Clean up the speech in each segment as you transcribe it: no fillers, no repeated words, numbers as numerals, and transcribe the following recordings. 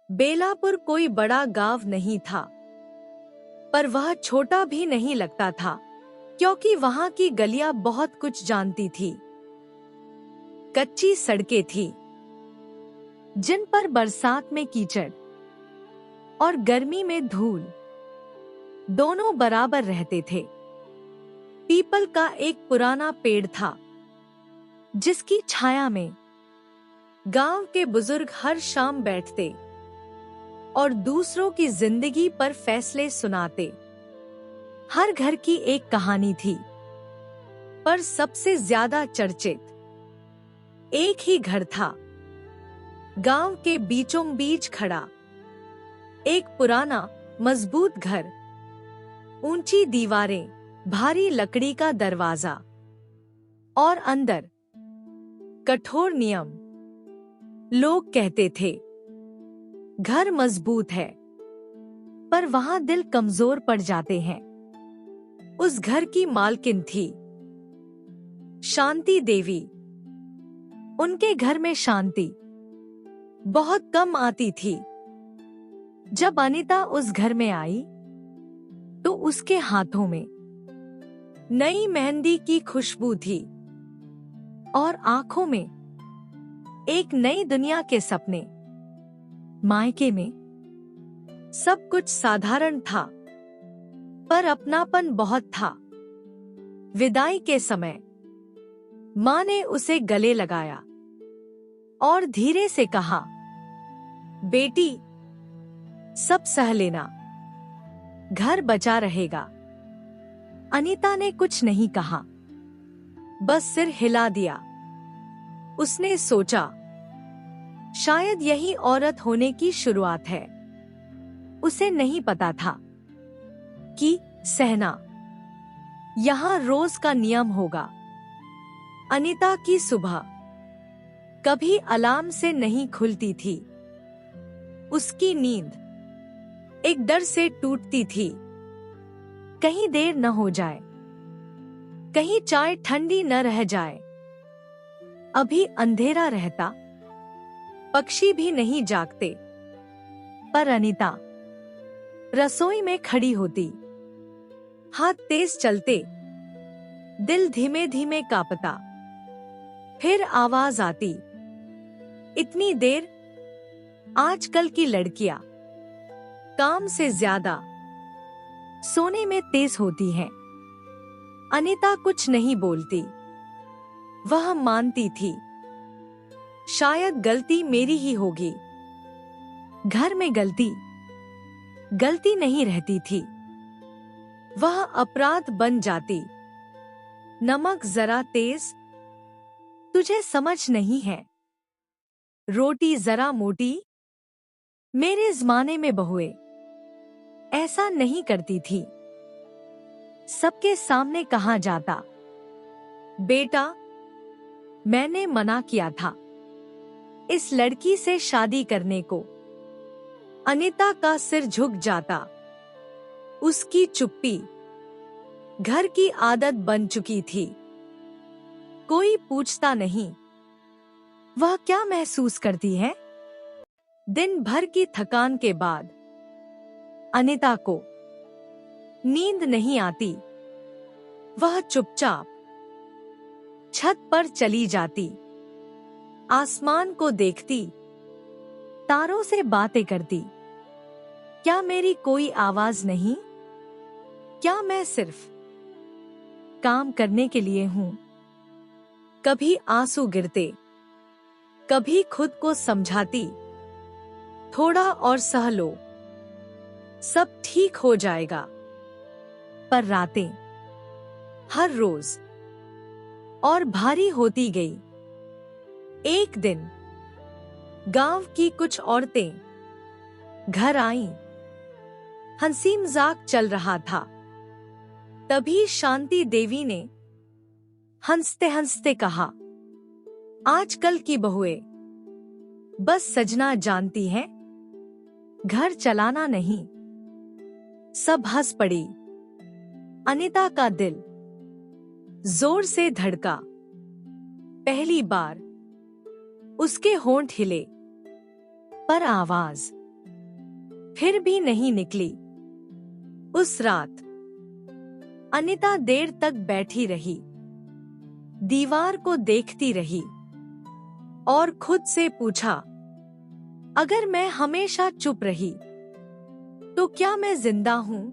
बेलापुर कोई बड़ा गांव नहीं था, पर वह छोटा भी नहीं लगता था, क्योंकि वहां की गलियां बहुत कुछ जानती थी। कच्ची सड़कें थी, जिन पर बरसात में कीचड़ और गर्मी में धूल दोनों बराबर रहते थे। पीपल का एक पुराना पेड़ था, जिसकी छाया में गांव के बुजुर्ग हर शाम बैठते और दूसरों की जिंदगी पर फैसले सुनाते। हर घर की एक कहानी थी, पर सबसे ज्यादा चर्चित एक ही घर था। गांव के बीचों बीच खड़ा एक पुराना मजबूत घर, ऊंची दीवारें, भारी लकड़ी का दरवाजा और अंदर कठोर नियम। लोग कहते थे, घर मजबूत है, पर वहां दिल कमजोर पड़ जाते हैं। उस घर की मालकिन थी शांति देवी। उनके घर में शांति बहुत कम आती थी। जब अनीता उस घर में आई, तो उसके हाथों में नई मेहंदी की खुशबू थी और आंखों में एक नई दुनिया के सपने। मायके में सब कुछ साधारण था, पर अपनापन बहुत था। विदाई के समय माँ ने उसे गले लगाया और धीरे से कहा, बेटी, सब सह लेना, घर बचा रहेगा। अनीता ने कुछ नहीं कहा, बस सिर हिला दिया। उसने सोचा, शायद यही औरत होने की शुरुआत है। उसे नहीं पता था कि सहना यहां रोज का नियम होगा। अनीता की सुबह कभी अलार्म से नहीं खुलती थी। उसकी नींद एक डर से टूटती थी, कहीं देर न हो जाए, कहीं चाय ठंडी न रह जाए। अभी अंधेरा रहता, पक्षी भी नहीं जागते, पर अनीता रसोई में खड़ी होती, हाथ तेज चलते, दिल धीमे धीमे कांपता। फिर आवाज आती, इतनी देर? आजकल की लड़कियां काम से ज्यादा सोने में तेज होती हैं। अनीता कुछ नहीं बोलती। वह मानती थी, शायद गलती मेरी ही होगी। घर में गलती नहीं रहती थी, वह अपराध बन जाती। नमक जरा तेज, तुझे समझ नहीं है। रोटी जरा मोटी, मेरे जमाने में बहुएं ऐसा नहीं करती थी। सबके सामने कहा जाता, बेटा, मैंने मना किया था इस लड़की से शादी करने को। अनीता का सिर झुक जाता। उसकी चुप्पी घर की आदत बन चुकी थी। कोई पूछता नहीं, वह क्या महसूस करती है। दिन भर की थकान के बाद अनीता को नींद नहीं आती। वह चुपचाप छत पर चली जाती, आसमान को देखती, तारों से बातें करती। क्या मेरी कोई आवाज नहीं? क्या मैं सिर्फ काम करने के लिए हूं? कभी आंसू गिरते, कभी खुद को समझाती, थोड़ा और सह लो, सब ठीक हो जाएगा। पर रातें हर रोज और भारी होती गई। एक दिन गांव की कुछ औरतें घर आईं। हंसी मजाक चल रहा था। तभी शांति देवी ने हंसते हंसते कहा, आजकल की बहुएं बस सजना जानती हैं, घर चलाना नहीं। सब हंस पड़ी। अनीता का दिल जोर से धड़का। पहली बार उसके होंठ हिले, पर आवाज फिर भी नहीं निकली। उस रात अनिता देर तक बैठी रही, दीवार को देखती रही और खुद से पूछा, अगर मैं हमेशा चुप रही तो क्या मैं जिंदा हूं?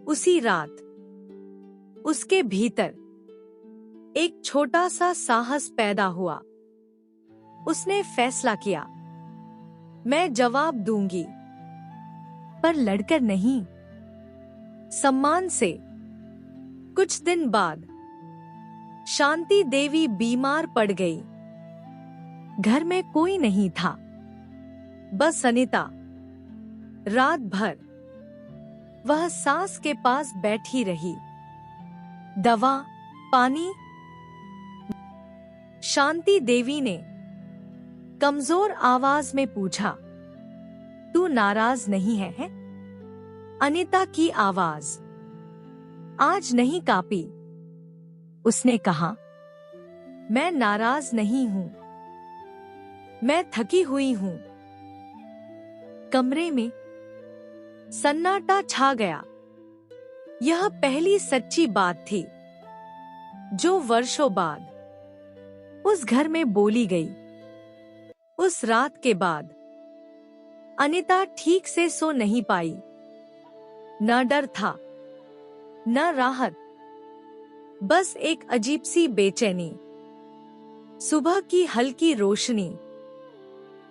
उसी रात उसके भीतर एक छोटा सा साहस पैदा हुआ। उसने फैसला किया, मैं जवाब दूंगी, पर लड़कर नहीं, सम्मान से। कुछ दिन बाद शांति देवी बीमार पड़ गई। घर में कोई नहीं था, बस अनिता। रात भर वह सास के पास बैठी रही, दवा, पानी। शांति देवी ने कमजोर आवाज में पूछा, तू नाराज नहीं है? अनिता की आवाज आज नहीं कांपी। उसने कहा, मैं नाराज नहीं हूं, मैं थकी हुई हूं। कमरे में सन्नाटा छा गया। यह पहली सच्ची बात थी जो वर्षों बाद उस घर में बोली गई। उस रात के बाद अनिता ठीक से सो नहीं पाई। न डर था, न राहत, बस एक अजीब सी बेचैनी। सुबह की हल्की रोशनी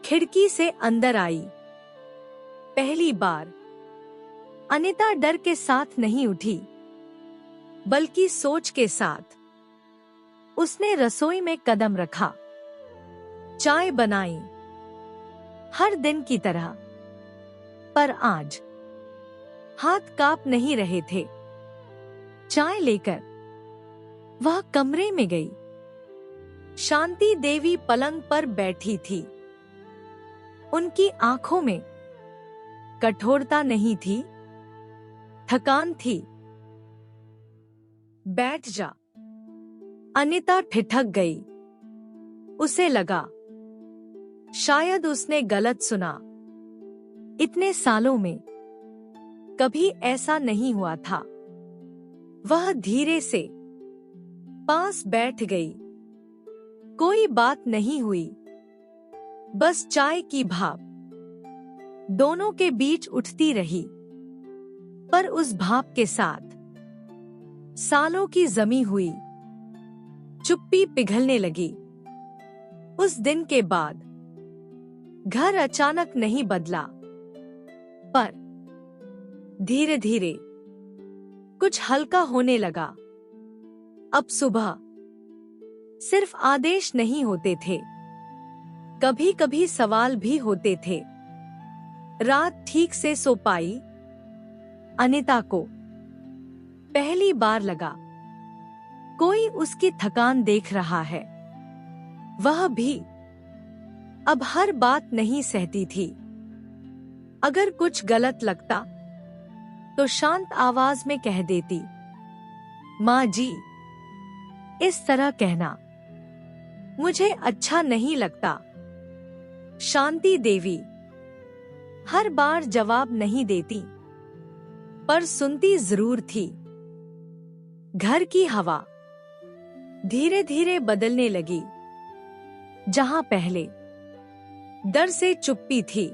खिड़की से अंदर आई। पहली बार अनिता डर के साथ नहीं उठी, बल्कि सोच के साथ। उसने रसोई में कदम रखा, चाय बनाई, हर दिन की तरह। पर आज हाथ कांप नहीं रहे थे। चाय लेकर वह कमरे में गई। शांति देवी पलंग पर बैठी थी। उनकी आंखों में कठोरता नहीं थी, थकान थी। बैठ जा। अनिता ठिठक गई। उसे लगा शायद उसने गलत सुना। इतने सालों में कभी ऐसा नहीं हुआ था। वह धीरे से पास बैठ गई। कोई बात नहीं हुई, बस चाय की भाप दोनों के बीच उठती रही। पर उस भाप के साथ सालों की जमी हुई चुप्पी पिघलने लगी। उस दिन के बाद घर अचानक नहीं बदला, पर धीरे धीरे कुछ हल्का होने लगा। अब सुबह सिर्फ आदेश नहीं होते थे, कभी कभी सवाल भी होते थे। रात ठीक से सो पाई? अनिता को पहली बार लगा कोई उसकी थकान देख रहा है। वह भी अब हर बात नहीं सहती थी। अगर कुछ गलत लगता तो शांत आवाज में कह देती, माँ जी, इस तरह कहना मुझे अच्छा नहीं लगता। शांति देवी हर बार जवाब नहीं देती, पर सुनती जरूर थी। घर की हवा धीरे धीरे बदलने लगी। जहां पहले डर से चुप्पी थी,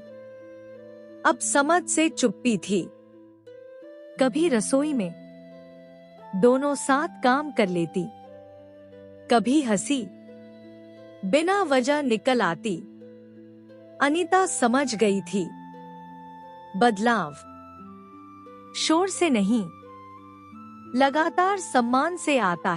अब समझ से चुप्पी थी। कभी रसोई में दोनों साथ काम कर लेती, कभी हंसी बिना वजह निकल आती। अनिता समझ गई थी, बदलाव शोर से नहीं, लगातार सम्मान से आता है।